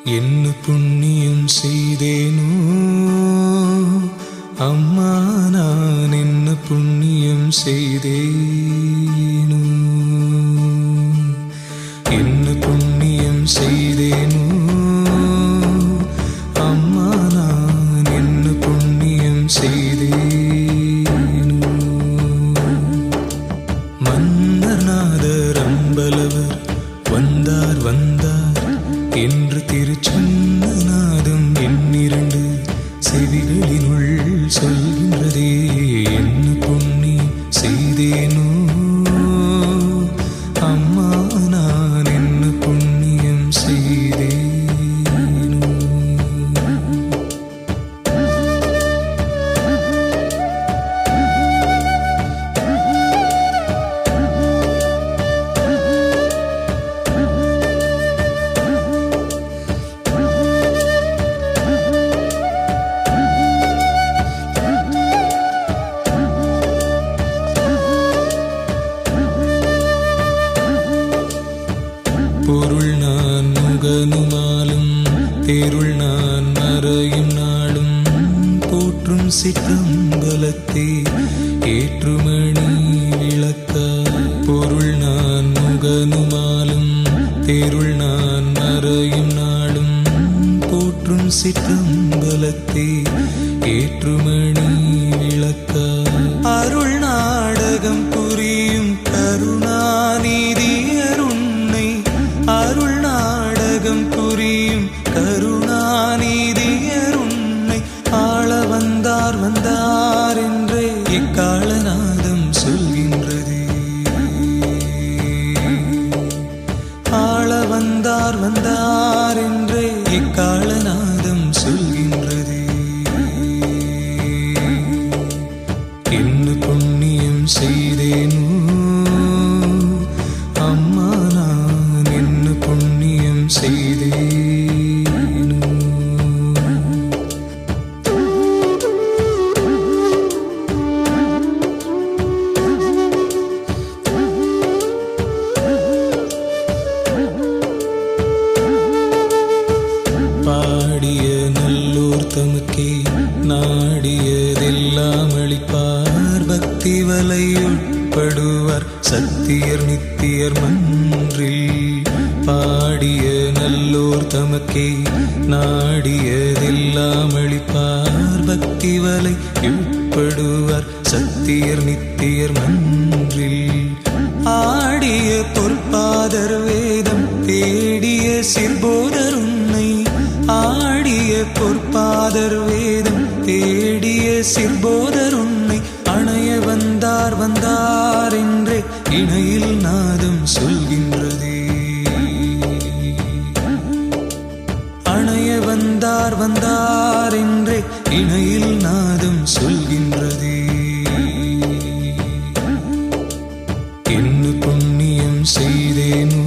என்ன புண்ணியம் செய்தேனோ அம்மா, நான் என்ன புண்ணியம் செய்தேனோ, என்ன புண்ணியம் செய்தேனோ அம்மா, நான் என்ன புண்ணியம் செய்தேனோ. மன்னர்நாதர் அம்பலவர் வந்தார் வந்தார் என்று திருச்சொன்ன நாதம் என்னிரண்டு செவிகளினுள் சொல்கின்றதே. என்ன புண்ணியம் செய்தேனோ அம்மா, நான் என்ன புண்ணியம் செய்தேனோ. பொருள் நான் முகனுமாலும் தேருள் நான் மறையும் நாளும் போற்றும் சிற்றம்பலத்தே ஏற்றுமணி விளக்க. பொருள் நான் முகனுமாலும் தேருள் நான் மறையும் நாளும் போற்றும் சிற்றம்பலத்தே ஏற்றுமணி விளக்க. அருள் நாடகம் புரியும் கருணாநிதியர் உன்னை, அருள் நாடகம் புரியும் கருணாநிதியர் உன்னை ஆள வந்தார் வந்தார் என்றே இக்காலநாதம் சொல்கின்றது. ஆள வந்தார் வந்தார் என்றே இக்காலநாதம் சொல்கின்றது. என்ன புண்ணியம் செய்தேனோ அம்மா, நான் என்ன புண்ணியம் செய்தேனோ. பாடிய நல்லோர் தமக்கே நாடியதெல்லாம் அளிப்பார், பக்தி வலை உட்படுவார் சத்தியர் நித்தியர் மன்றில். பாடிய நல்லோர் தமக்கே நாடியதெல்லாம் அளிப்பார், பக்தி வலை உட்படுவார் சத்தியர் நித்தியர் மன்றில். ஆடிய பொற்பாதர் வேதம் தேடிய சிற்போதர் உன்னை, ஆடிய பொற்பாதர் வேதம் தேடிய சிற்போதர் உன்னை அணைய வந்தார் வந்தார் என்றே இணையில் நாதம் சொல்கின்றதே. அணைய வந்தார் வந்தார் என்றே இணையில் நாதம் சொல்கின்றதே. என்ன புண்ணியம் செய்தேனோ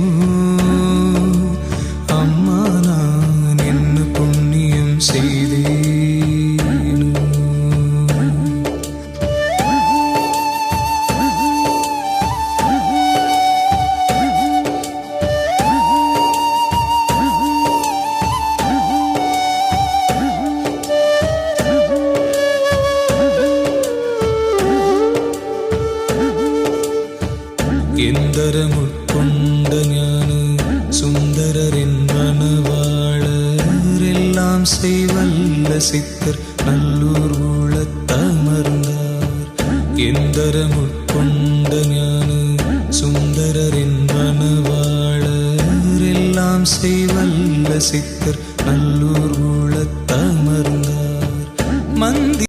அம்மா, நான் என்ன புண்ணியம் செய்தேனோ. எந்தரமுட்கொண்ட ஞான சுந்தரரின் மணவாளர் எல்லாம் செய்வல்ல சித்தர் நல்லூர் உளத்தமர்ந்தார். எந்தரமுட்கொண்ட ஞான சுந்தரரின் மணவாளர் எல்லாம் செய்வல்ல சித்தர் நல்லூர்